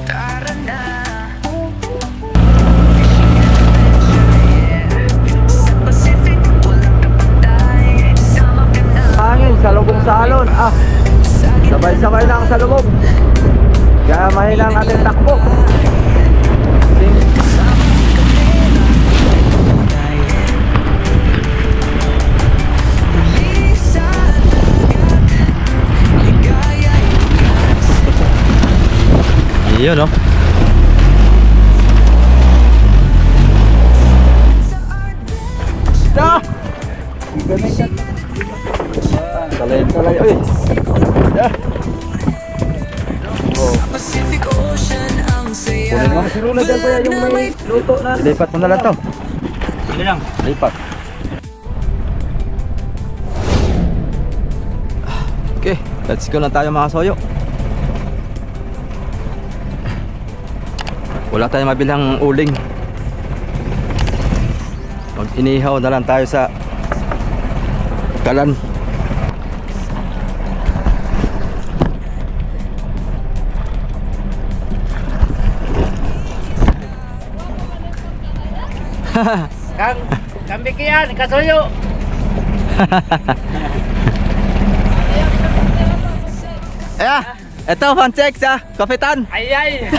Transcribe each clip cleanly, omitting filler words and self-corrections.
Tara na. Hangin sa lubong salon. Sabay-sabay na ang salubog. Kaya mahina ang ating takbo. Yun, no? Talay. Uy! Pacific Ocean ang saya. Kunin mo. Si Rula dyan pa yan yung may luto na. Lipat mo na lang to. Hindi lang. Lipat. Okay, let's go na tayo mga soyo. Wala tayong mabilang uling. Mag-inihaw na lang tayo sa kalan. Kang bikian, kasuyo. Ayan, ito fan checks kapitan. Ay.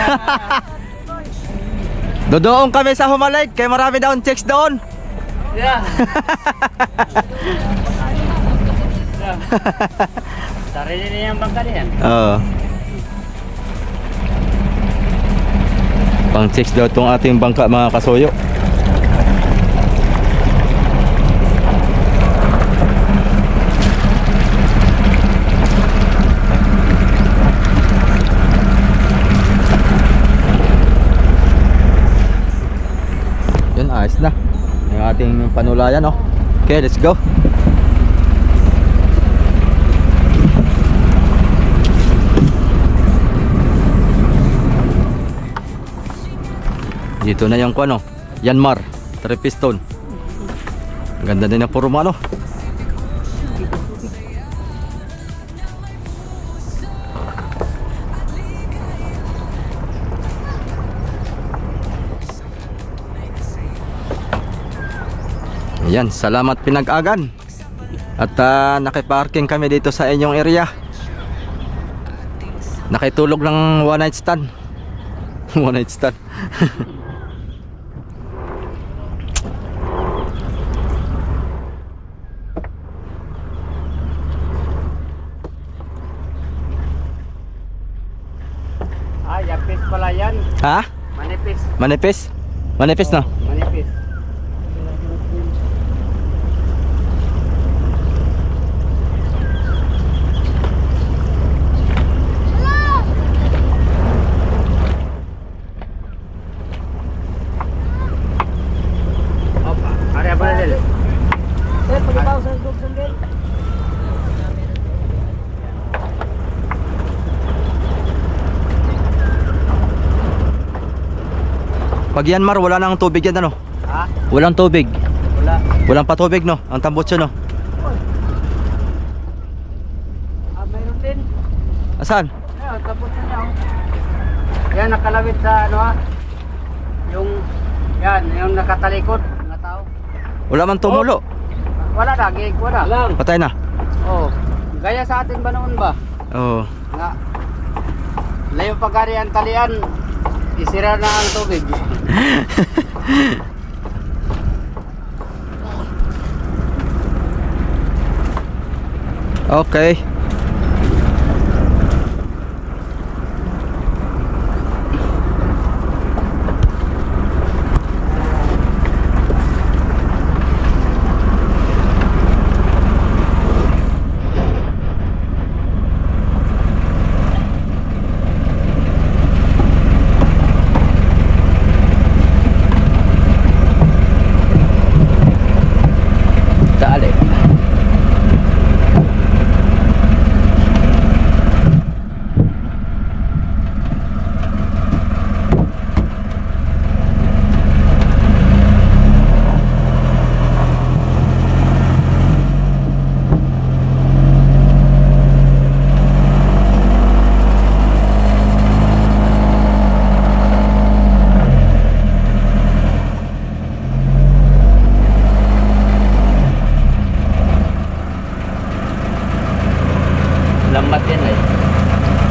Dodoon kami sa Humalig, kaya marami doon checks doon. Yeah. Sarili niya ang bangka niyan. Oo. Pang checks daw itong ating bangka mga kasuyo. Yun, ayos na yung ating panulayan, oh. Okay, let's go. Dito na yung ano, Yanmar 3 piston. Ganda din ang forma, no? Ayan, salamat Pinag-Agan. At nakiparking kami dito sa inyong area. Nakitulog ng one night stand. One night stand. Yapis pala yan. Ha? Manipis. Manipis? Manipis, no? Manipis. Opa, area ba nila? Sir, pag-ibaw sa gate. Pag Yanmar, wala nang tubig yan, ano? Ha? Walang tubig. Wala. Walang patubig, no? Ang tambutso, no? Mayroon din. Asan? Ayun, tapos na yan. Yan, nakalawit sa ano ha? Yung nakatalikod na tao. Wala man tumulo. Wala na, gig, wala. Lang. Patay na. Oh, gaya sa atin ba noon ba? Oo. Nga. Layo pagkari ang talian, isira na ang tubig. Okay.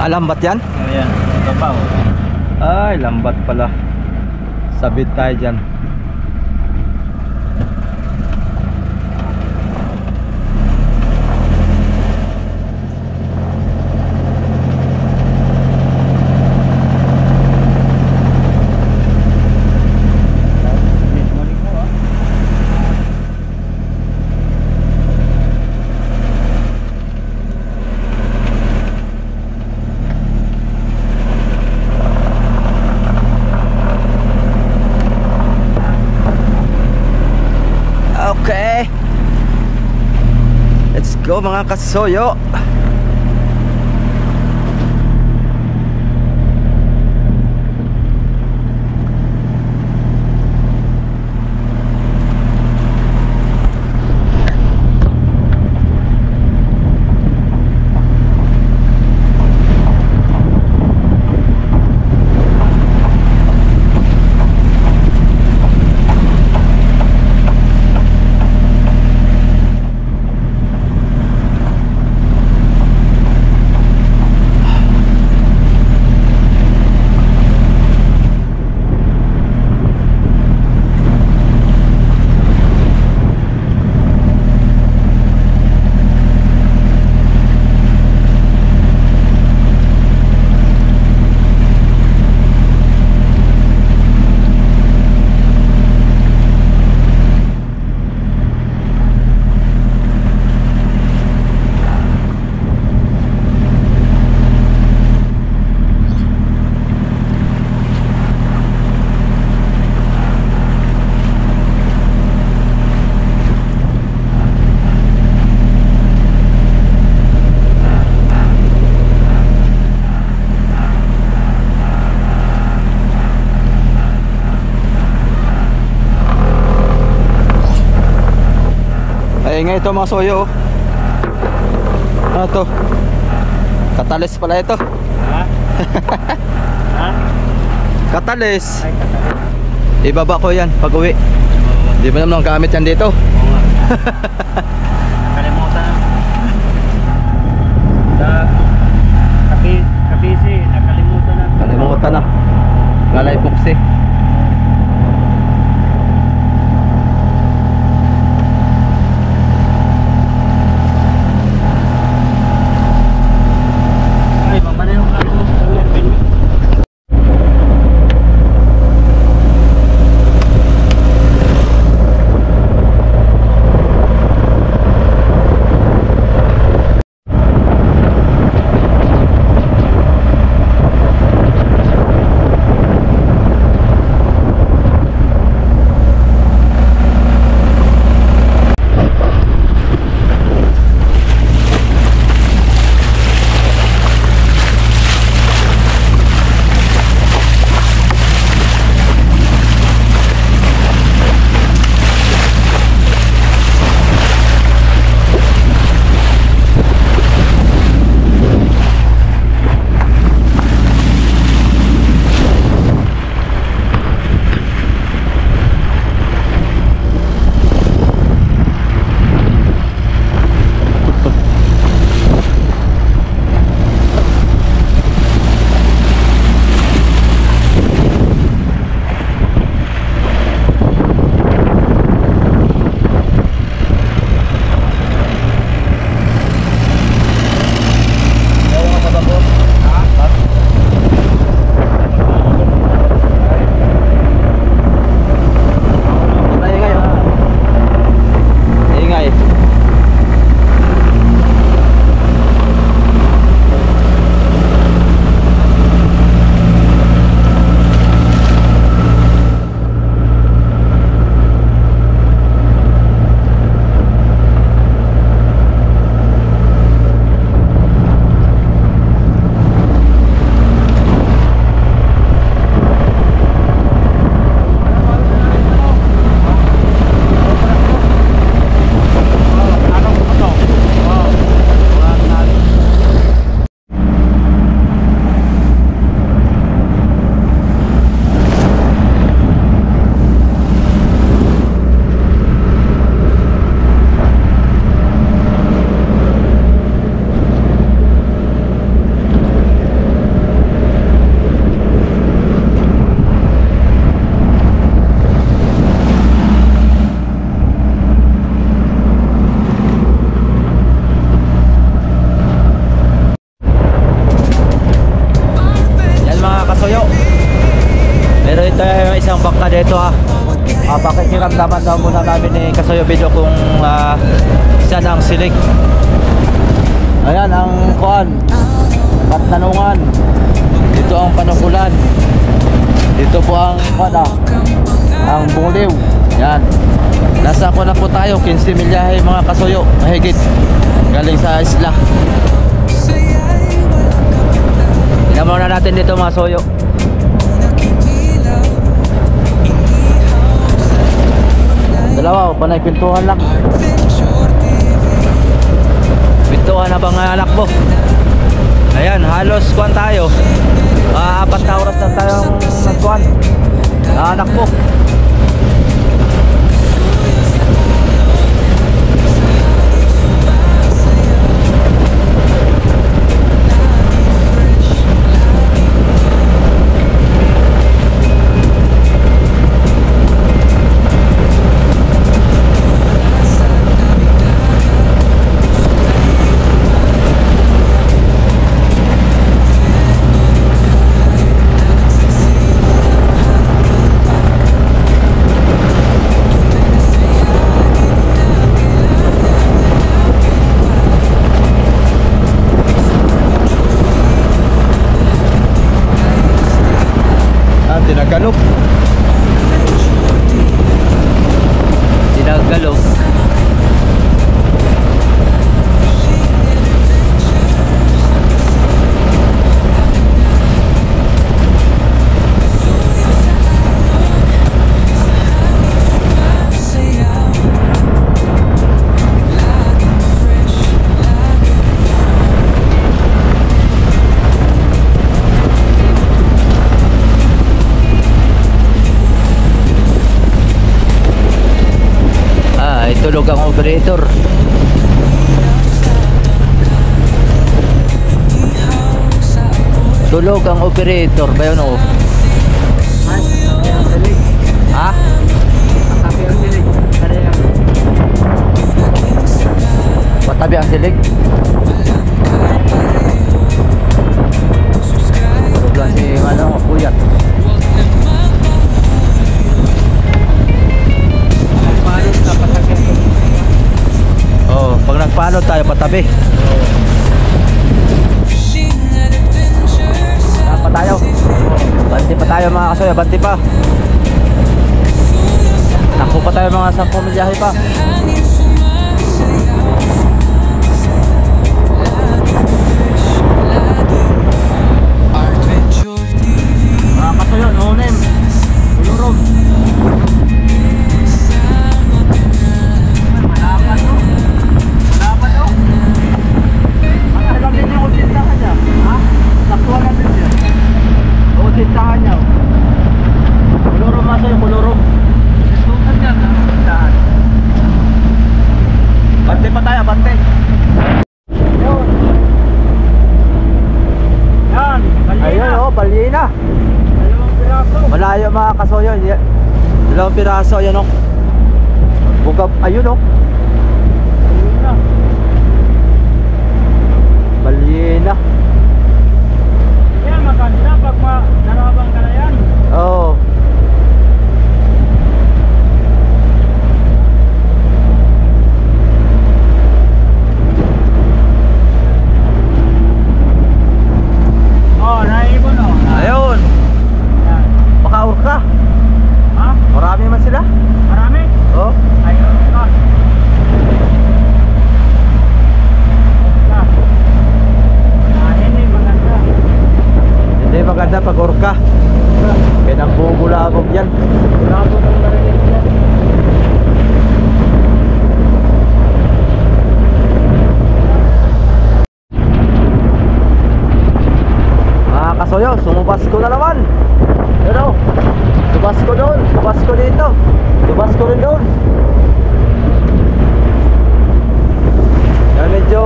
lambat yan? Ayan, ito pa oh. Ay, lambat pala. Sabit tayo dyan. Okay, let's go mga kasoyo. Ay nga ito mga soyo. Ano to? Katalis pala ito. Ha? Ha? Katalis. Ay, katalit. Ibaba ko yan pag uwi. Di ba naman gamit yan dito? Oo nga. Nakalimutan. Sa kabisi, nakalimutan na. Kalimutan na. Ngalay buksi. Ay, mamana yung ng bangka dito ha. Pakikiramdaman daw muna namin ni Kasoyo Video kung saan ang silig. Ayan ang kuan, Patanungan. Dito ang Panukulan. Dito po ang kuan ang Bungliw. Yan. Nasa kuan na po tayo, 15 milyahe mga Kasoyo, mahigit. Galing sa isla. Tingnan muna natin dito mga Soyo. Dalawa, panay pintuhan lang. Pintuhan na bang anak mo? Ayan, halos kuhan tayo. 4 na oras na tayong nagkuhan. Anak mo. Tinagalog. Tinagalog. Tulog ang operator. Tulog ang operator ba yun o? Ha? Patabi ang silig. Tulog lang si Puyat. Oh, pag nagpaano tayo patabi. Pa tayo. Banti pa tayo mga Kasoyo, banti pa. Takbo pa tayo mga 10 milyahe pa. Mga Kasoyo, no-name Ulurom. Tintahan niya. Kuluro maso yung kuluro. Tintahan niya. Tintahan. Bante pa tayo, bante. Yan. Ayun o, balyena. Dalawang piraso. Malayo mga Kasoyo. Dalawang piraso, yan o. Bugab, ayun o. Balyena. Yan, maganda pag narabang ka na yan. Oo. Oh, naibon o. Ayun. Yan. Makaur ka. Ha? Marami man sila? Marami? Oo. Ayun ka. Hindi maganda pag orka. Kaya nang bubulabog yan. Bulabog ang marinig yan. Mga Kasoyo, sumubas ko na naman. Pero subas ko doon, subas ko dito, subas ko rin doon. Yan, medyo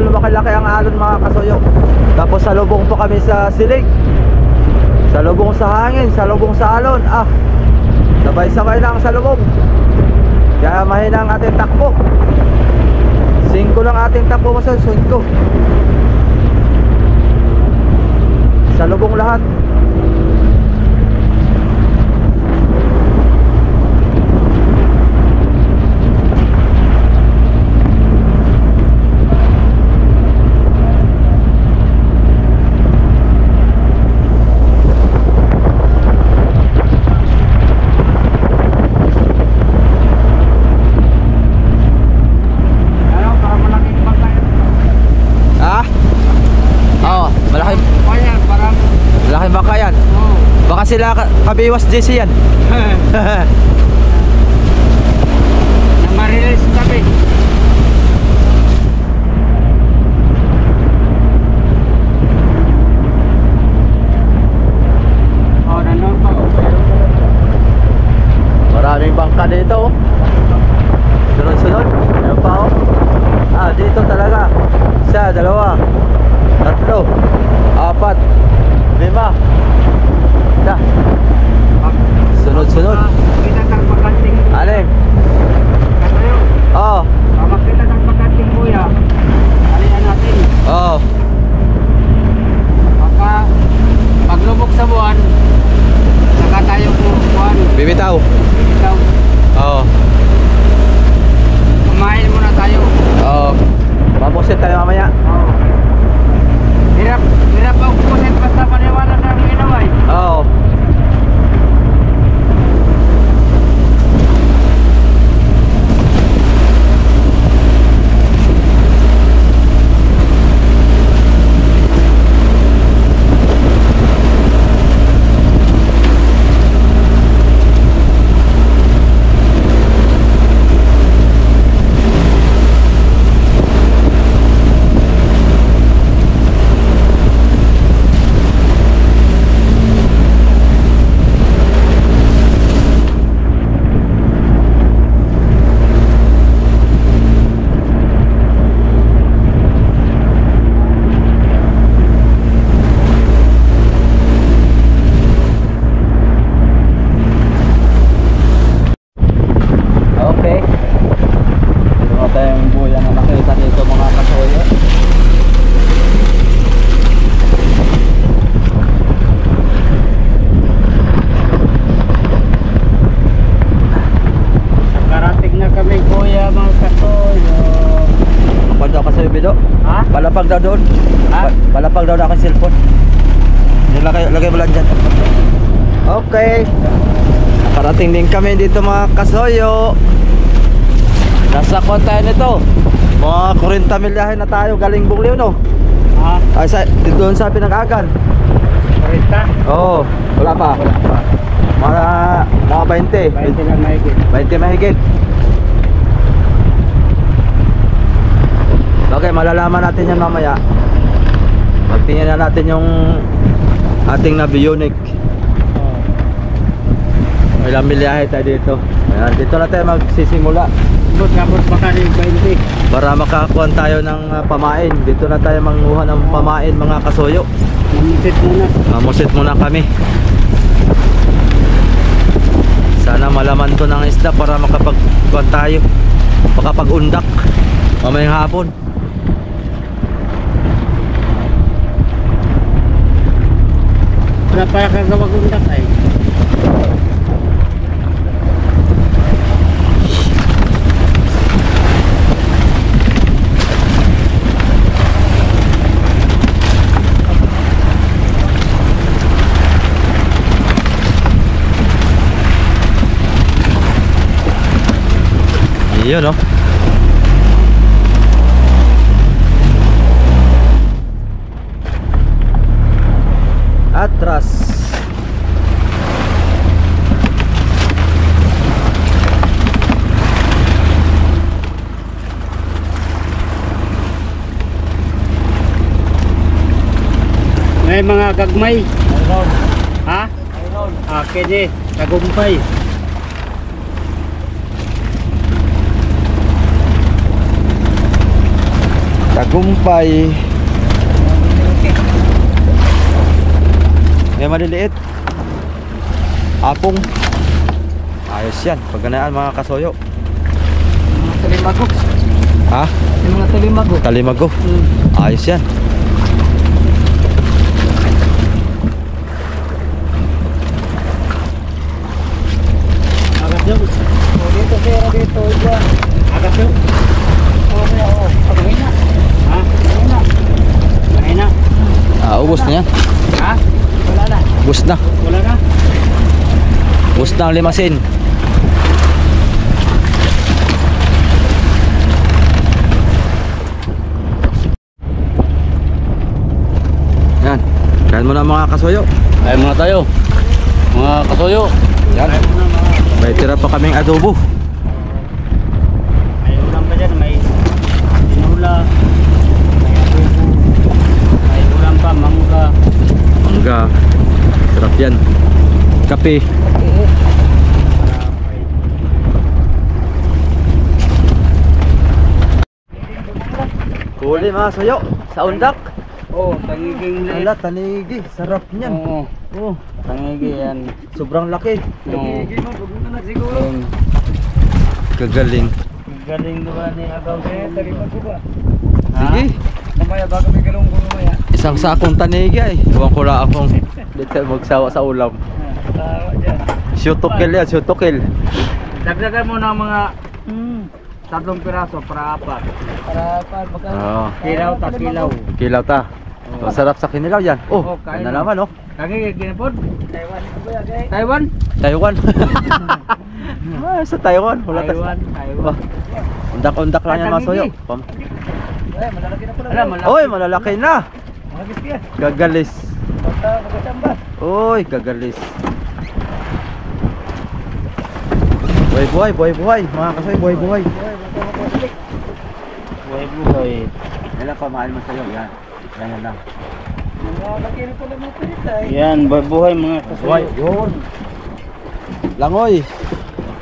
lumaki-laki ang alon mga Kasoyo. Tapos salubong po kami sa silig. Salubong sa hangin, salubong sa alon. Sabay-sabay lang sa lubong. Kaya mahina ang ating takbo. 5 lang ating takbo kasi 5. Salubong lahat. sila kabiwas JC yan. Namarilis kami. Oh, nandun pa. Maraming bangka dito. Oh. Sunod-sunod. Ayan pa oh. Ah, dito talaga. Isa, dalawa, tatlo, apat, lima. Da. Sunod-sunod. Kita kang pagkanting. Anim. Kasayo. Oh. Kapag kita kang pagkanting kuya, alian natin. Oh. Paglubog sa buwan, saka tayo buwan. Bibitaw. Ikaw, Oh. kumain muna tayo. Oh. Mamusit tayo mamaya. Oh. Hirap ang pusit basta maniwala ng inaway. Oh. Okay. Ito tayong buya na nakita dito mga kasoyo. Karating na kami kuya mga katoyo. Kapag daw kasoyo bido. Ha? Palapag daw doon. Ha? Palapag daw na aking cellphone. Lagay mo lang dyan. Okay. Nakarating din kami dito mga kasoyo. Nasa kwan tayo nito. Mga 40 milyahe na tayo galing Bugliw no. Ha? Ay doon sa Pinag-agan. Rita? Oo, wala pa. Mga 20. 20 lang mahigit. 20 mahigit. Okay, malalaman natin yan mamaya. Magtingin na natin yung ating na Bionic. Ilang milyahe tayo dito. Ayan, dito na tayo magsisimula. Tapos baka rin 20. Para makakuha tayo ng pamain. Dito na tayo manguha ng pamain mga kasoyo. Namusit muna. Mamusit muna kami. Sana malaman to ng isda para makapagkuha tayo. Makapag-undak mamayang hapon. Wala pa kagawag-undak ay. Yun no. Atras. May mga gagmay. Ha? Akin eh. Tagumpay. Tagumpay. May maliliit. Apong. Ayos yan. Pagganaan mga kasoyo. Mga talimago. Ha? Yung mga talimago. Talimago. Ayos yan. Agat yun. O dito sir, dito. Diyan. Agat yun. Oo, oo. Pagawin na. Ha? Pagawin na. Pagawin na. Ubos na yan. Ha? Wala na. Ubos na. Wala na. Ubos na ang limasin. Yan. Kain mo na mga kasoyo. Kain muna tayo. Mga kasuyo. Yan. May tira pa kaming adobo. May ulam pa dyan, may tinula, may adobo, may ulam pa, mangga. Mangga. Sarap yan. Kape. Huli mga sayo sa undak. Oh, tangiging liit. Ala, tanigi. Sarap niyan. Oo, Oh, tangigi yan. sobrang laki. Oo. Kagaling. Galing naman ni Agaw. Talipan ko ba? Sige. Mamaya bago may galong ko mamaya. Isang sakong tanigi ay. Huwag ko lang akong dito magsawa sa ulam. Tawa dyan. Shootokil yan, shootokil. Dagdagan mo ng mga 3 piraso para 4. Para 4, magkano? Oo. Kilaw ta, kilaw. Kilaw ta. Masarap sa kinilaw yan. Oh, kain ano na. naman oh. Kagi ginapod? Taiwan. Taiwan? Taiwan. Ah, sa Taiwan. Wala ta. Taiwan. Oh, undak-undak lang yan mga soyo. Malalaki na pala. Alam, malaki. Oy, malalaki na. Malaki siya. Gagalis. Basta magkasamba. Oy, gagalis. Buhay-buhay, buhay-buhay. Mga kasoy, buhay-buhay. Buhay-buhay. Yan lang pamahal mo sa'yo. Yan. Yan lang. Malaki rin pala mga pinita eh. Yan, buhay-buhay mga Buhay. Yun. Langoy.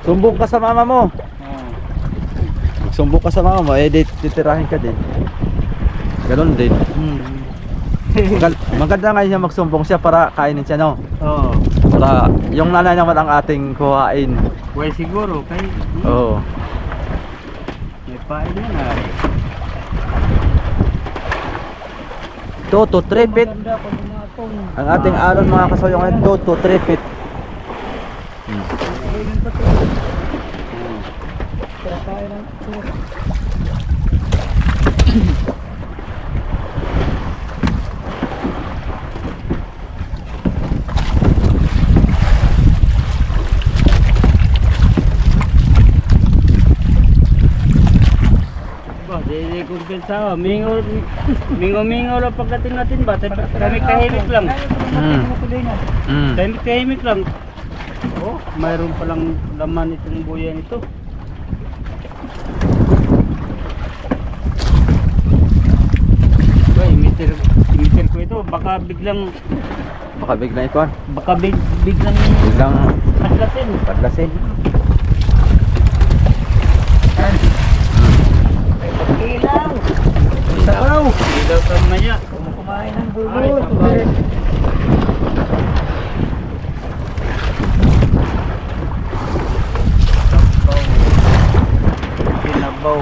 Sumbong ka sa mama mo. Sumbong ka sa mama mo, eh titirahin ka din. Ganon din. Maganda nga niya magsumbong siya para kainin siya, no? Oo. Para yung nanay naman ang ating kuhain. Buhay siguro. Kay, Oo. may pain yan ah. 2 to 3 feet. Ang ating alon mga kasoyo ngayon, 2 to 3 feet. Hindi kumpensa. Mingo lang pagdating natin ba? Kami kahimik lang. Kami kahimik lang. Oh, mayroon palang laman itong buyan ito. Imiter ko ito. Baka biglang Baka biglang padlasin. padlasin. Ilaw! Ilaw! Ilaw ka maya. Kumain ng bulot. Kinabaw.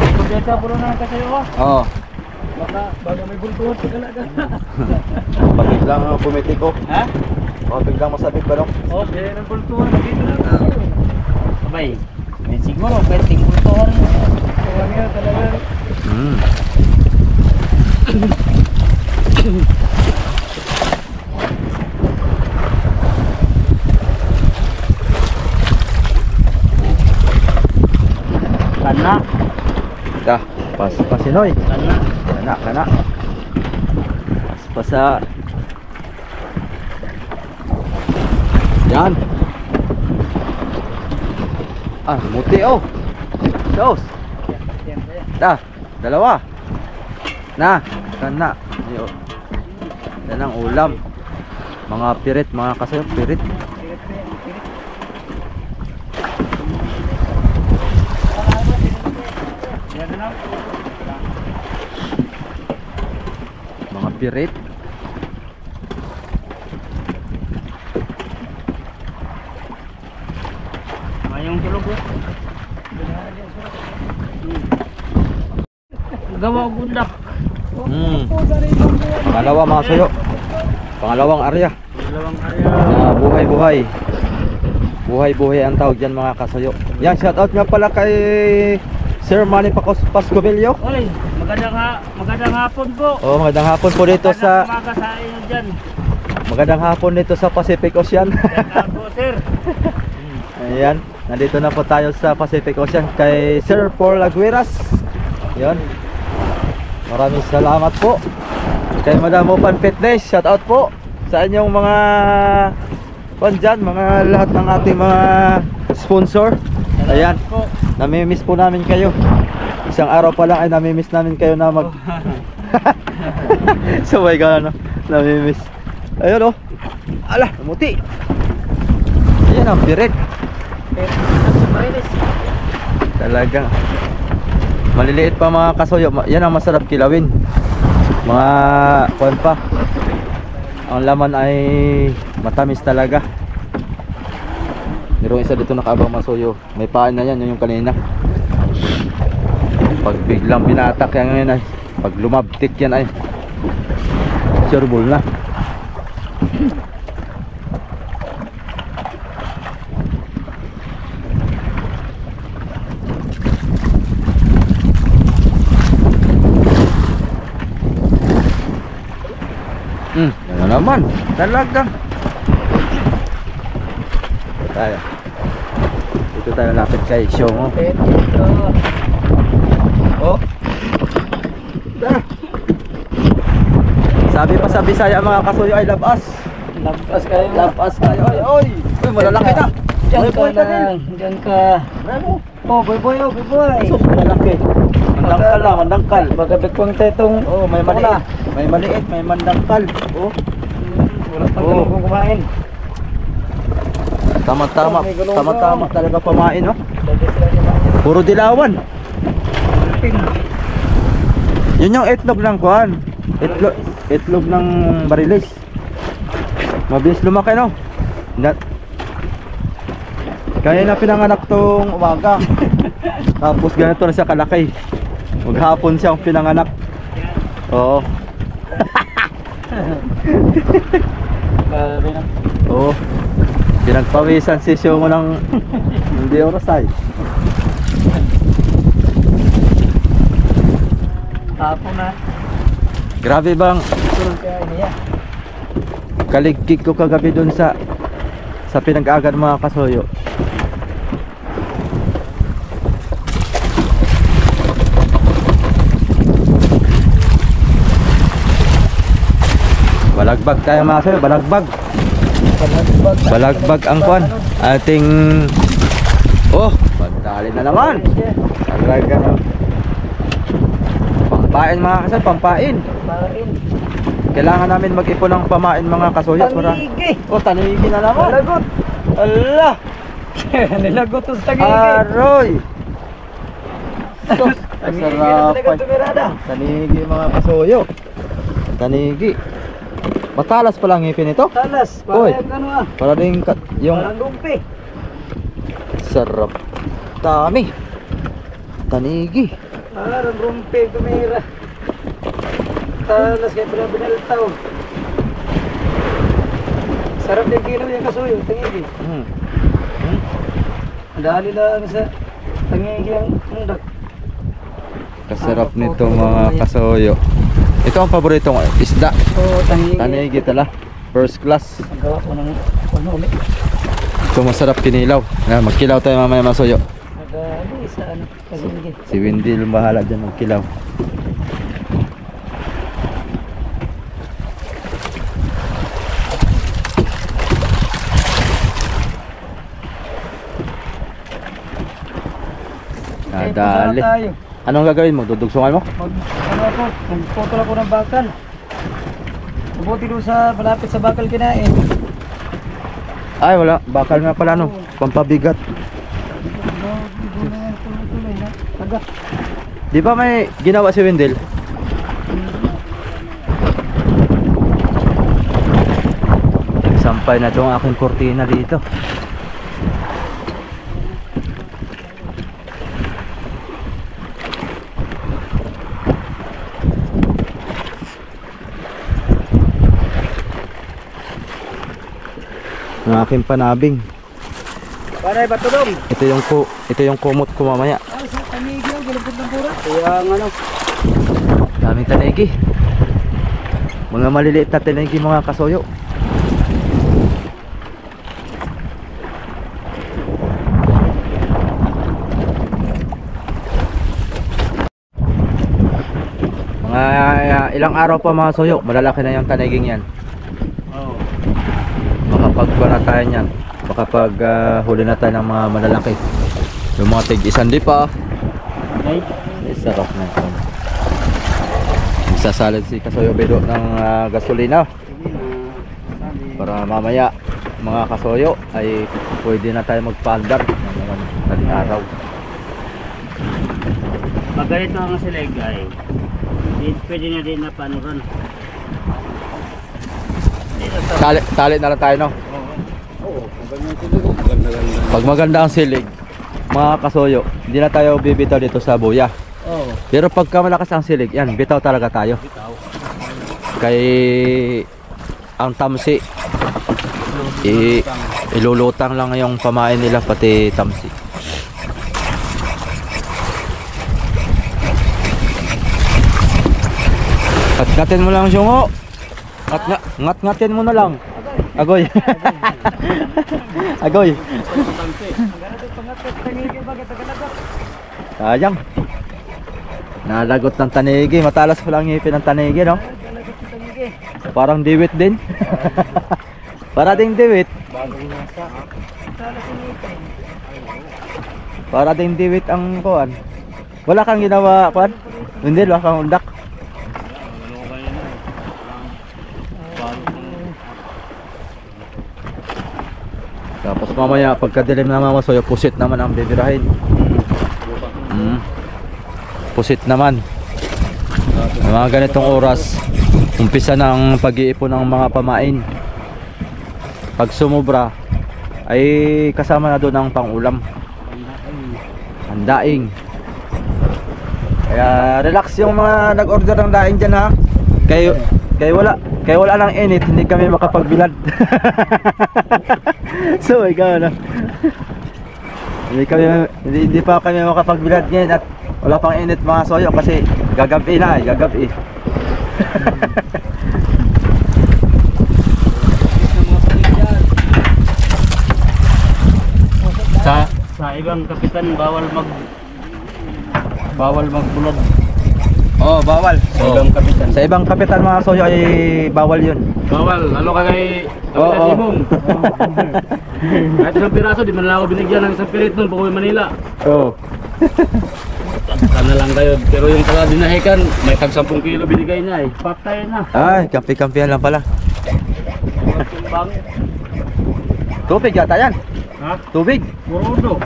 Ito beta puro na kasayo ah. Oo. Baka may bulot. Pag biglang pumitik ko. Ha? Pag biglang masabit ba no? Oh, kaya ng bultuhan. Dito na tayo. Abay. May siguro, pwede ting bultuhan. Kaya nga talaga. Kana. Dah, pasinoy. Kana. Kana. Pasa. Yan. Ah, muti oh. Dos. Dah, dalawa. Na, kana. Yan ang ulam. Mga pirit, mga kasayo, pirit. Mga pirit. Mayong tulog oh. Gawa gundak. Pangalawa mga sayo. Pangalawang area. Dalawang area. Buhay-buhay. Buhay-buhay ang tawag dyan mga kasayo. Yan, shoutout nga pala kay Sir Manny Pascovillo. Oy, magandang hapon po. Oh, magandang hapon po dito sa umaga sa inyo dyan. magandang hapon dito sa Pacific Ocean. Yan po, sir. Ayan, nandito na po tayo sa Pacific Ocean kay Sir Paul Aguiras. Yan. Maraming salamat po. Kay Madam Opan Fitness, shout out po sa inyong mga kwan dyan, mga lahat ng ating mga sponsor. Ayan, namimiss po namin kayo. Isang araw pa lang ay namimiss namin kayo na mag sabay ka na, namimiss. Ayun oh, ala, muti. Ayan ang pirit. Talagang maliliit pa mga kasuyo. Yan ang masarap kilawin. Mga kwan pa. Ang laman ay matamis talaga. Merong isa dito nakaabang masuyo. May paan na yan, yun yung kanina. Pag biglang binatak yan ngayon ay, pag lumabtik yan ay sureball na. Ano naman, talagang tayo. Dito tayo lapit kay Xiong. Oh. Sabi pa sa Bisaya mga kasuyo ay labas. Labas kayo. Labas kayo. Oy, oy. Uy, malalaki na. Diyan ka Boy, lang. Diyan ka. Bravo. Oh, boy boy, oh, boy boy. Sus, malalaki. Mandangkal lang, mandangkal. Magabit kong tetong. Oh, may maliit. May maliit, may mandangkal. Oh. Wala pang ganun kong kumain. Tama-tama. Oh, may gulong Tama-tama pa. talaga pamain, oh. Dati sila kumain. Puro dilawan. Yun yung itlog ng kuhan. Itlog ng barilis. Mabilis lumaki, no? Kaya na pinanganak tong umaga. Tapos ganito na siya kalaki. Maghapon siyang pinanganak. Oo. Oo. Pinagpawisan si Sio mo ng hindi oras ay. Hapon na. Grabe bang Tulong kaya niya. kaligkig ko kagabi dun sa pinag-agan mga kasuyo. Balagbag tayo mga kasuyo, balagbag. Balagbag ang kwan. Ating oh, pagdali na naman. Talaga no. Pampain mga kasuyo, pampain. Pampain. Kailangan namin mag-ipon ng pamain mga kasuyo para. Tanigi. Oh, tanigi na naman. Nilagot. Allah. Nilagot to sa tanigi. Aroy. Sus, Tanigi na sarap. talaga tumirada. Tanigi mga kasuyo. Tanigi. Matalas pala ang ngipin ito. Talas. Oy. Parang ano ah. Para rin yung Parang lumpi. sarap. Dami. Tanigi. Parang rumpi tumira. Talas kaya binaltaw. Sarap din kilo yung kasuyo, tangigi. Dali lang sa tangigi ang mundak. Kasarap nito mga kasuyo. Ito ang paboritong isda. Oo, tangigi. Tanigi tala. First class. Ang gawa ko ng ano ulit. Ito masarap kinilaw. Magkilaw tayo mamaya mga kasuyo. Nagali sa ano, tangigi. Si Windil bahala dyan magkilaw. Dali. Tayo. Anong gagawin mo? Dudugsungan mo? Ano ako, magputol ako ng bakal. Mabuti doon sa malapit sa bakal kinain. Ay wala, bakal nga pala no. Pampabigat. Di ba may ginawa si Wendell? Sampay na itong aking kortina dito. Ang aking panabing. Panay ba tulong? Ito yung kumot ko mamaya. Ay, sa tanigi ang gulapot ng pura. Kaya ang ano. Daming tanigi. Mga maliliit na tanigi mga kasuyo. Mga ilang araw pa mga suyo, malalaki na yung taniging yan. Oo. makapagbanatayan yan. Makapag huli na tayo ng mga malalaki. Yung mga tig-isang lipa. Ay, Sarap na ito. Magsasalad si Kasoyo Bedo ng gasolina para mamaya mga kasoyo ay pwede na tayo magpaandar ng mga taling araw. pag ganito ang silig ay pwede na din na panuran. Tali na lang tayo, no? Oo, maganda. Pag maganda ang silig, mga kasoyo, hindi na tayo bibitaw dito sa buya. Oo. Pero pagka malakas ang silig, yan, bitaw talaga tayo. Bitaw. Kay ang tamsi, ilulutang lang yung pamain nila, pati tamsi. Ngat-ngatin mo lang, Syungo. Ngat-ngatin mo na lang. Agoy. Agoy. Sayang. Nalagot ng tanigi. Matalas pa lang ngipin ng tanigi, no? Parang diwit din. Para ding diwit. Para ding diwit ang kuan. Wala kang ginawa kuan? Hindi, wala kang undak. Tapos mamaya pagkadilim na mamasoyo, pusit naman ang bibirahin. Pusit naman. Ang mga ganitong oras, umpisa ng pag-iipon ng mga pamain. Pag sumubra, ay kasama na doon ang pang-ulam. Ang daing. Kaya relax yung mga nag-order ng daing dyan, ha. Kaya wala lang init, hindi kami makapagbilad. So ikaw na. Hindi pa kami makapagbilad ngayon at wala pang init mga soyo kasi gagabi na, gagabi. Sa ibang kapitan bawal magbulad. Oh, bawal. Sa ibang kapitan. Sa ibang kapitan mga soyo ay bawal yun. Bawal. Ano ka kay Oo. Kapitan Limong? Kahit isang piraso, di man lang ako binigyan ng isang pilit nun pag uwi Manila. Oh. Sana lang kayo. Pero yung pala dinahikan, may tag 10 kilo binigay niya eh. Patay na. Ay, kampi-kampihan lang pala. Timbang. Tubig yata yan. Ha? Tubig. Murudo.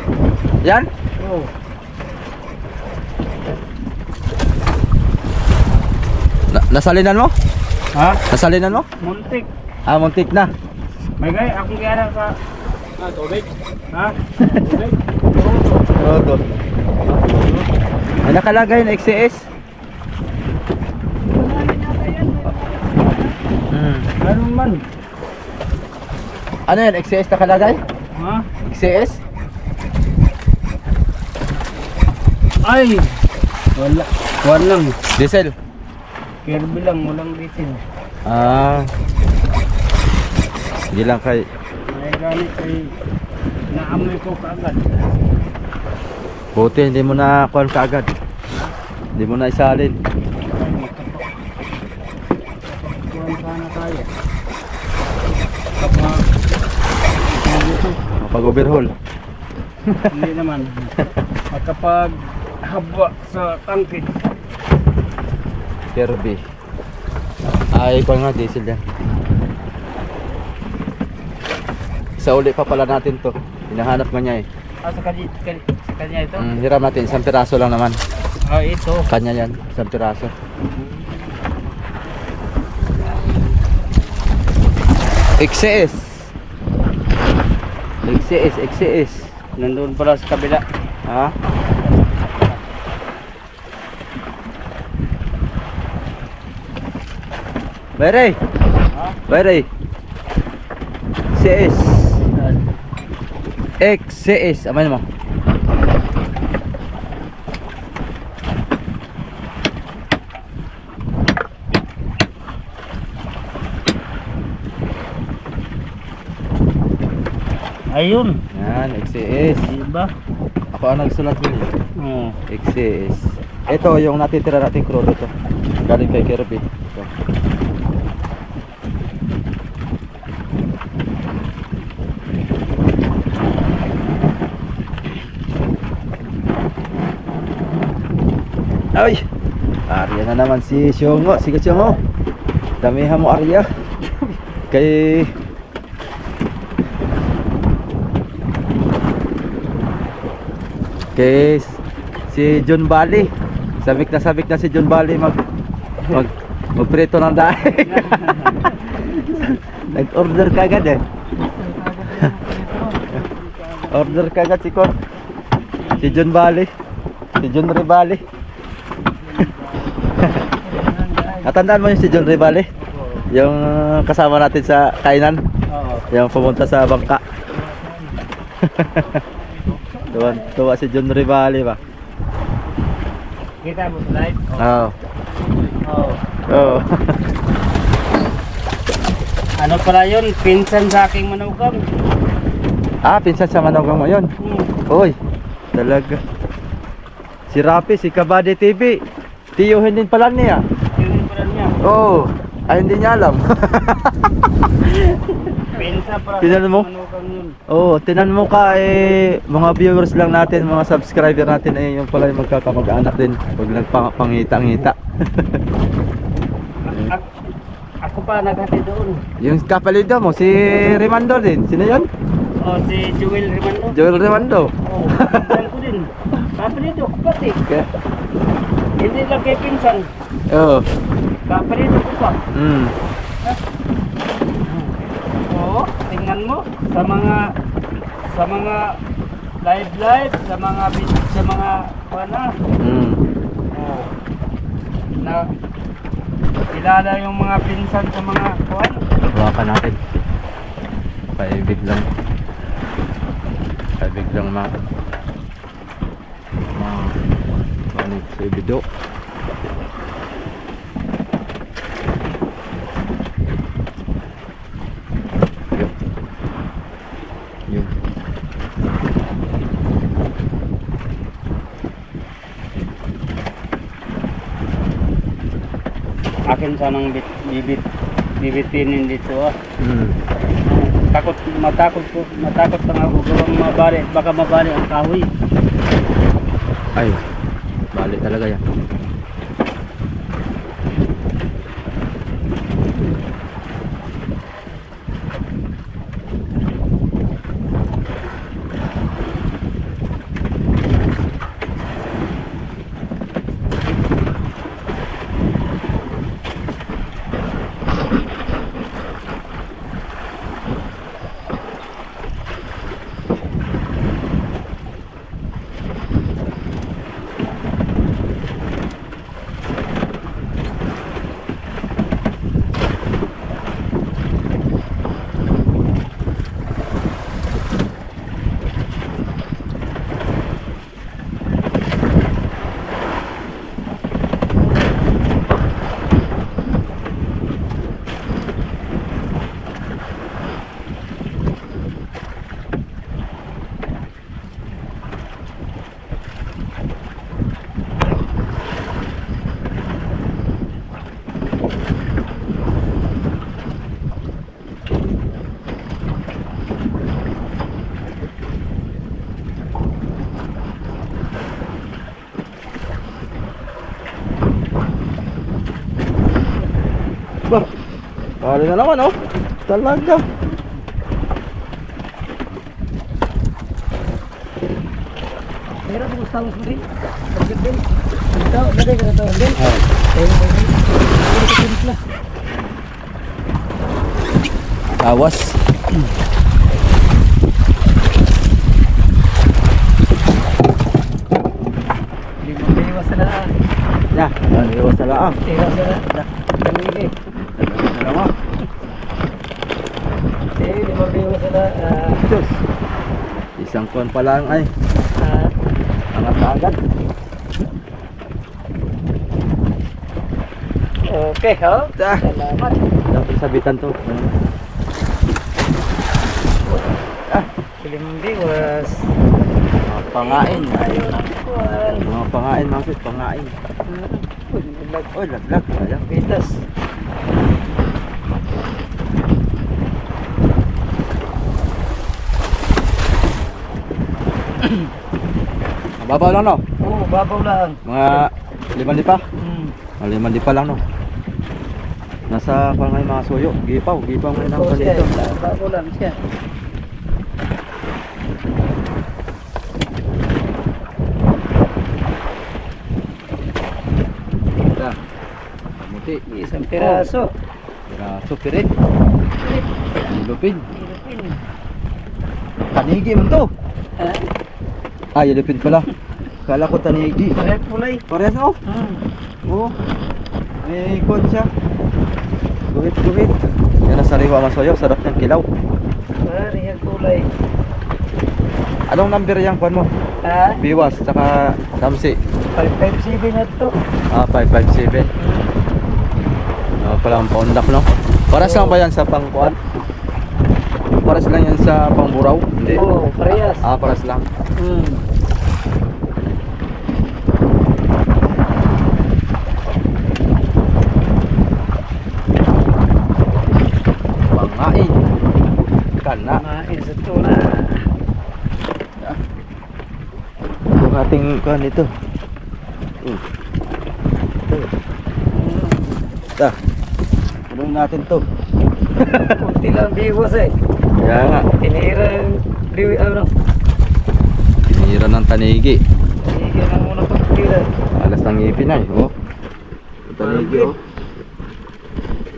Yan. Oo. Nasalinan mo? Ha? Nasalinan mo? Muntik. Ah, muntik na. May gay, akong kaya sa... tubig? Ha? Tubig? Murudo. Rodo. Ay, nakalagay na XCS. Ganun man. Ano yan? XCS nakalagay? Ha? XCS? Ay! Wala. Walang. Diesel. Kirby lang, walang diesel. Ah. Sige lang kay. May ganit ay naamoy ko kaagad. Buti hindi mo na kuhan kaagad. Hindi mo na isalin. Kuhan sana tayo. Kapag-overhaul. Hindi naman. Kapag haba sa tangke. Kirby. Ay, kuhan nga diesel yan. Sa uli pa pala natin to. Hinahanap nga niya eh. Sa kanya ito? Hiram natin, isang piraso lang naman. Ito. Kanya yan, isang piraso. XCS. XCS. Nandun pala sa kabila. Ha? Bayray. Ha? Bayray. CS. XCS. Amayin mo. Ayun. Yan, XCS. Diba? Ako ang nagsulat yun. Oo. XCS. Ito yung natitira nating crudo to. Galing kay Kirby. Ito. Ay! Arya na naman si Siongo. Sige Siongo. Damihan mo Arya. Kay... Kay... Si John Bali. Sabik na si John Bali magprito ng daing. Nag-order kagad eh. Order kagad si Kon. Si John Bali. Si John Rivali. Natandaan mo yung si John Rivali? Yung kasama natin sa kainan? Oo. Yung pumunta sa bangka. Tuwa si John Rivali ba? Kita mo sa live? Oo. Oo. Oo. Ano pala yun? Pinsan sa aking manugang. Ah, pinsan sa manugang mo yun? Uy, talaga. Si Rapi, si Kabady TV. Tiyuhin din pala niya. Yun pala niya. Oo. Ay, hindi niya alam. Pinsan pala Tinan mo? manugang yun. Oo, tinan mo ka mga viewers lang natin, mga subscriber natin yung pala yung magkakamag-anak din. Huwag nagpangita-ngita. Ako pa naghati doon. Yung kapalido mo, si Rimando din. Sino yun? Oh, si Joel Rimando. Joel Rimando. Oo, pinsan ko din. Kapalito ko pati. Okay. Hindi lang kay pinsan. Oo. Kapalito ko pa. Oo, tingnan mo sa mga live sa mga Oo. Na kilala yung mga pinsan sa mga kuwan. Hawakan natin. Paibig lang manit sa video. Yun. Akin sanang bibitinin dito ah. Matakot lang ako kung mabali, baka mabali ang kahoy. Ay, balik talaga yan. Kali na naman oh. Talaga. Pero kung gusto mo rin, pagkat din. Ito, bagay ka na ito. Awas. Iwas na lang. Ya, iwas na lang. Iwas na lang. Pamili. Dalawa. Iwas na lang. Diyos. Isang kuwan pa lang ay. Angat na agad. Okay, ha? Salamat. Dapat sabitan to. Pilimbiwas. Pangain. Ayun ang kuwan. Mga pangain, mga sis, pangain. Oy, laglag. Ayan. Pitas. Mababaw lang no? Oo, babaw lang. Mga Limang lipa? Hmm. Limang lipa lang no. Nasa pangay mga suyo. Gipaw may nang dito. Bago lang siya. Dah. Kamuti. Isang piraso. Piraso pirit. Ilupin. Tanigi mo to. Ha? Ah, ilupin pala. Kala ko tanigi. Paret pulay. Parehas oh. Oo. May ikot siya. Guhit. Yan ang sariwa mga suyo. Sarap niyang kilaw. Parehas pulay. Anong number yung kwan mo? Ha? Biwas, saka Samsi. 557 na to. Ah, 557. Palang paundak no? Paras lang ba yan sa pangkuan? Paras lang yan sa pangburaw? Hindi? Oo, parehas. Ah, paras lang. Pangain. Kana. Kumain sa tuna. Yung ating kuan ito. Dah. Tulong natin to. Kunti lang biwas eh. Kaya nga. Tinira yung liwi ano. Tinira ng tanigi. Sige na muna pagtira. Alas ng ngipin ay. Oh. Tanigi oh.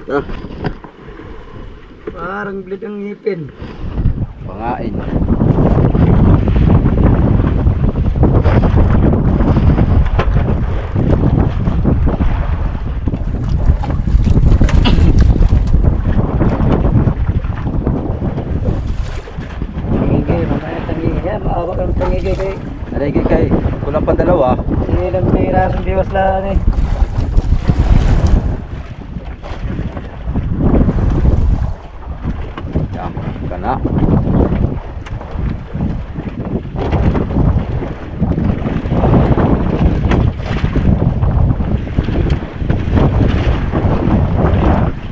Dah. Parang blid ang ngipin. Pangain. Tangigay, mamaya tangigay yan. Maawa kang tangigay kay. Tanigi kay. Kulang pa dalawa. Ilang pirasong biwas lang eh. Yan. Kana.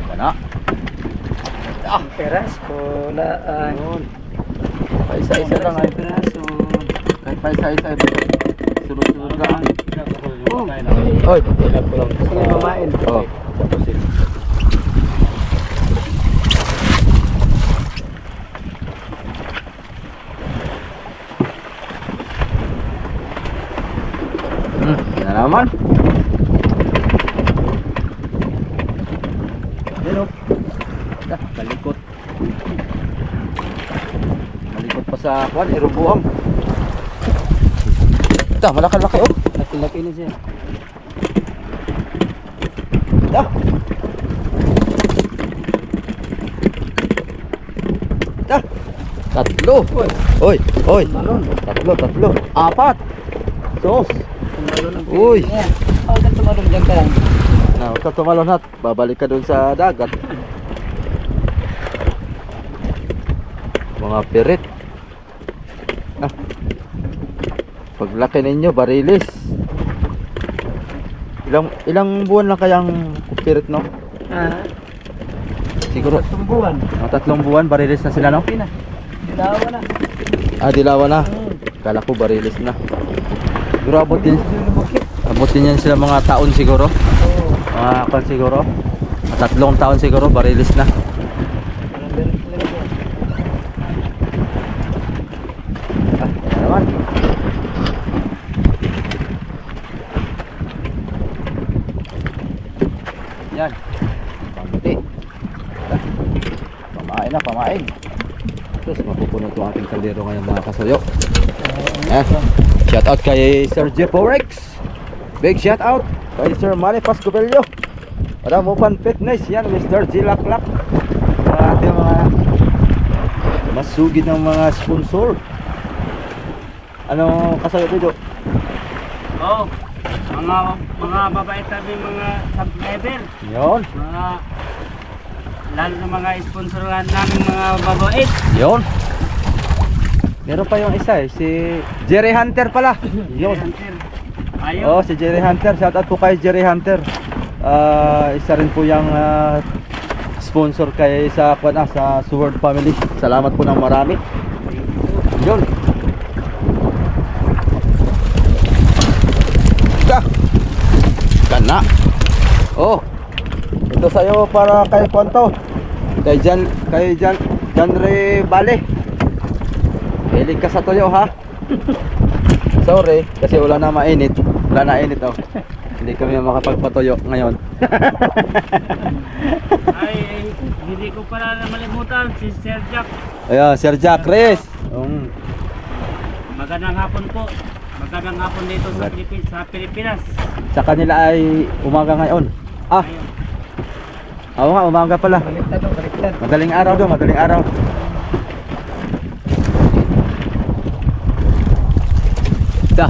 Kana. Ang peras, pulaan. Ayun. Paisa-isa lang ay. Piraso. Kahit paisa-isa ay. Sunod-sunod lang. Oh. Oy. Sige, mamain. Oh. Yan na naman. Yan o. Malikot. Malikot pa sa kwan, irubuam. Ito, malaki-laki oh. Laki-laki na siya. Ito. Ito. Tatlo. Oy, oy. Malon. Tatlo. Apat. Sos. Malon ang Uy. pinili niya. Oh, ganito malon dyan ka. Na, huwag ka tumalon at babalik ka dun sa dagat. Mga pirit. Ah. Paglaki ninyo, barilis. Ilang buwan lang kayang pirit, no? Ah, Siguro tumbuhan. mga 3 buwan, barilis na sila, no? Pina. Dilawa na. Ah, dilawan na. Kala ko barilis na. Siguro abutin yan sila mga taon siguro. Oo. Mga kwan siguro. Mga 3 taon siguro, barilis na. Parang ganun sila na siya. Ah, yan naman. Yan. Pambuti. Pamain. Tapos mapupuno ito ating kaldero ngayon mga kasuyo. Shout out kay Sir Jeff Forex. Big shout out kay Sir Manny Pascobello. Para Mupan Fitness. Yan, Mr. G Laklak. Ating mga masugid ng mga sponsor. Ano kasuyo dito? Oo. Mga babait kami, mga sub-level. Yon. Mga lalo na mga sponsoran namin mga babait. Yon. Meron pa yung isa eh, si Jerry Hunter pala. Yon. Oh, si Jerry Hunter. Shout out po kay Jerry Hunter. Isa rin po yung sponsor kay sa sa Sword Family. Salamat po ng marami. Yon. Na. Oh. Ito sa'yo para kay Kwanto. Kay Janre Bale. Hilig ka sa tuyo ha. Sorry, kasi wala na mainit. Wala na init oh. Hindi kami makapagpatuyo ngayon. Ay, hindi ko pala na malimutan si Sir Jack. Ayan, Sir Jack Chris. Magandang hapon po. Magandang hapon dito sa Pilipinas. Sa kanila ay umaga ngayon. Ah, oo nga, umaga pala. Madaling araw doon, madaling araw. Da,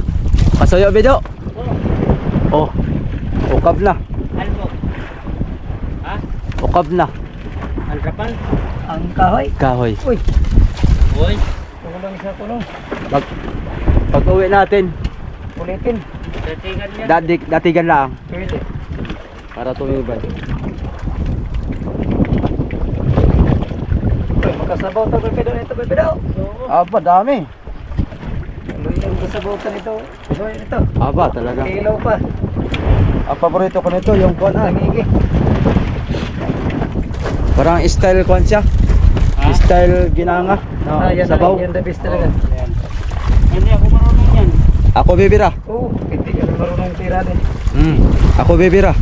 pasuyo video. Oh, ukab na. Albo. Ha? Ukab na. Ang kapal? Ang kahoy. Kahoy. Uy, Uy. tulong sa tulong. Pag uwi natin, Ulitin. Datingan yan. datigan lang Pwede. para tumibay. Uy, makasabaw to bebedo nito bebedo. Aba, dami. Ano yung kasabaw ka nito? Uy, ito. Aba, talaga. Kilaw pa. Ang paborito ko nito, yung kwan ah. Nangigi. Parang style kwan siya. Ha? Style ginanga. No, Yan sabaw. yan the best talaga. Ayan. Hindi ako marunong yan. Ako bibira. Oo, hindi ka marunong tira din. Ako bibira.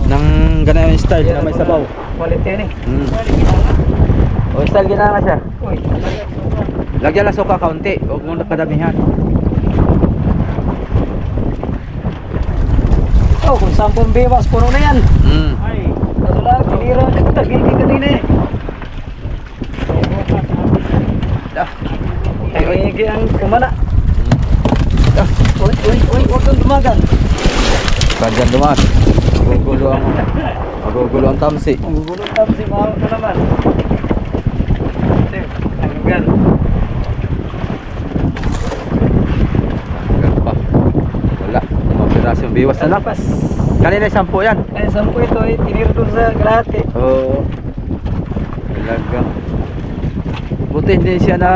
Nang ganyan yung style na may sabaw. Quality yan eh. Pwede ginala. O style ginanga siya. Uy, Lagyan lang suka kaunti. Huwag mong nakadamihan. oh, kung 10 bewas, puno na yan. Ay. Ano lang, tinira. Nagigi kanina eh. Nangigi ang kumana. Uy, huwag kang dumagan. Kandyan dumas. Magugulo ang tamsi. Ang gulong tapos si Mahal ka naman. Tanggal. Ganun pa. Wala. Mga piraso yung biwas na lang. Salapas. Kanina 10 yan. Ay, 10 ito eh. Tinira doon sa kalahati. Oo. Talaga. Buti hindi siya na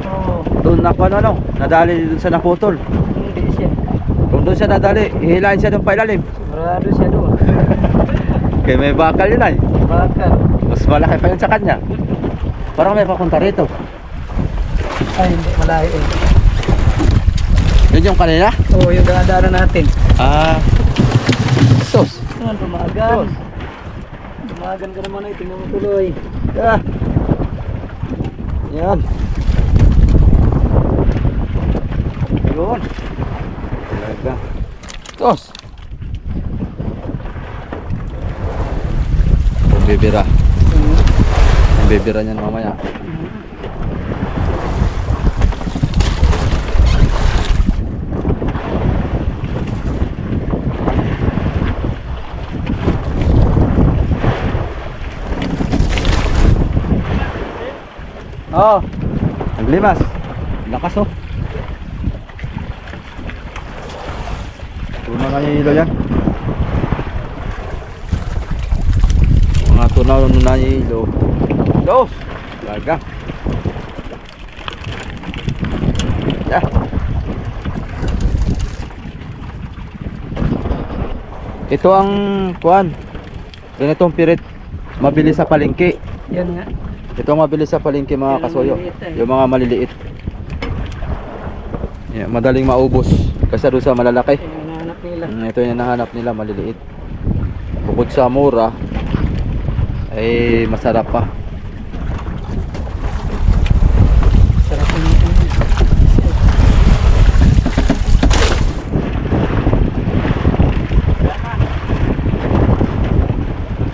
Oo. doon na ano, nadali doon sa naputol. Hindi siya. Kung doon siya nadali, hihilahin siya doon pa ilalim. Sigurado siya doon. Kaya may bakal yun ay. Bakal. Mas malaki pa yun sa kanya. Parang may papunta rito. Ay, hindi. Malayo eh. Yun yung kanina? Oo, yung dadaanan natin. Ah. Sus. Ano, dumagan. Dumagan ka naman eh. Tingnan mo tuloy. Ah. Yan. Yun. Talaga. Sus. Kung bibira. Ang bibira niyan mamaya. Oh, naglimas. Lakas oh. Tunaw na yung hilo yan. Mga tunaw na yung hilo. Dos! Laga. Yeah. Ito ang kuan. Ganitong pirit mabilis sa palengke. Yan nga. Ito ang mabilis sa palengke mga Yung kasoyo. maliliit eh. Yung mga maliliit. Yeah, madaling maubos kasi doon sa malalaki. Yung hinahanap nila. Ito yung nahanap nila, maliliit. Bukod sa mura ay masarap pa. Sarap yung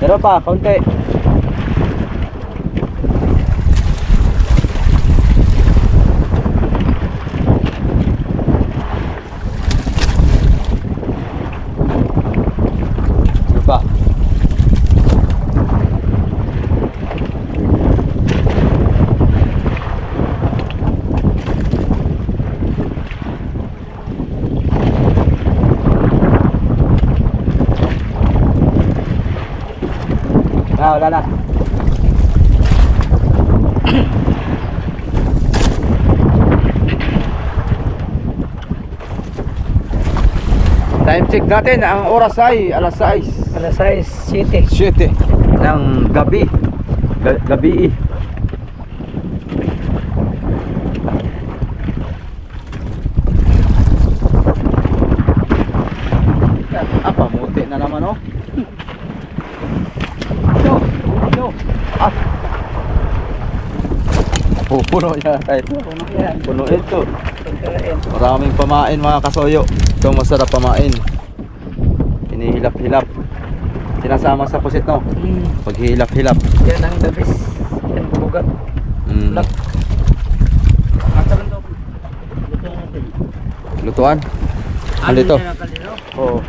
Pero pa, konti. Ano pa? Wala na. Time Check natin, ang oras ay alas 6. Alas 6, 7. 7 ng gabi. Gabi. Pamuti na naman oh. No. Ah. Puno niya ito. Puno ito. Maraming pamain mga kasoyo. Ito masarap pamain. Hinihilap-hilap. Sinasama sa pusit no. Paghihilap-hilap. Yan ang dabis. Yan bubugat. Lak. Lutuan. Ano ito? Oo.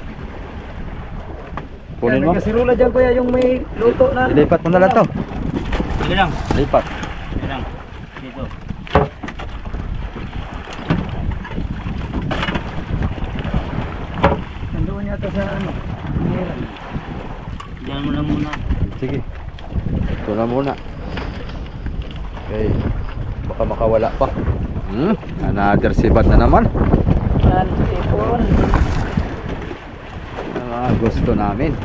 Kunin mo. May kasirula dyan kuya yung may luto na. Ilipat mo na lang to. Sige lang. Lipat. Sige lang. Dito. Nandoon yata sa ano. Diyan mo lang muna. Sige. Ito na muna. Okay. Baka makawala pa. Another sibad na naman. Yan, ipon. Gusto namin.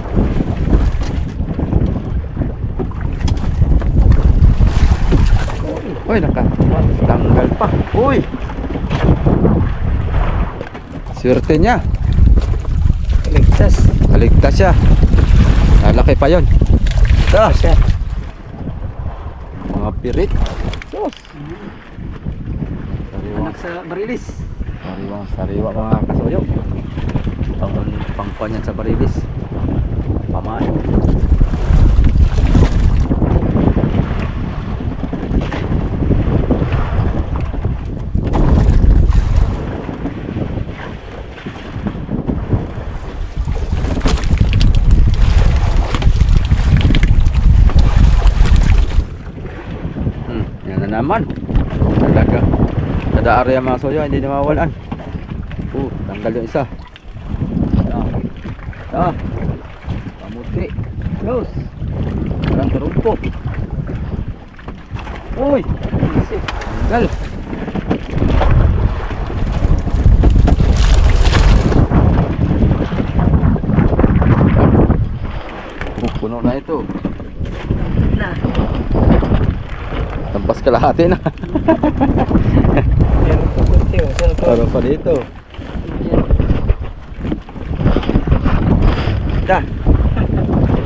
Uy, nakatanggal pa. Uy! Swerte niya. Ligtas. Kaligtas siya. Nalaki pa yun. Ito. Siya. Mga pirit. Sus. Anak sa barilis. Sariwa mga kasuyo. Pangpanyan sa barilis. Pamain. Yan na naman. Talaga. Kada area mga soyo, hindi na mawalan. Tanggal yung isa. Pamuti. Close. Parang karumpo. Uy! Tanggal. Puno na ito. Tampas kalahati na. Meron po kunti oh. Para pa dito.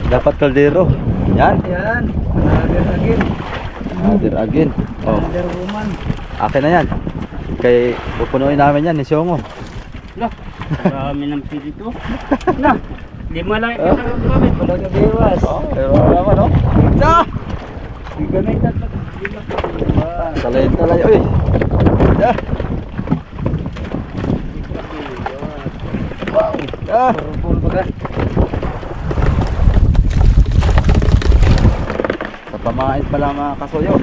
Dapat kaldero. Yan. Yan. Another again. Another again. Oh, Another woman. akin na yan. Kay pupunuin namin yan ni Siongo. Lah. Marami ng pirito. Na. Di mo lang ito ng gamit. Wala ka biwas. Pero naman oh. Di ganay tatag. Talay. Uy. Wow. Purupul baga. Sa pamain pala mga kasuyo.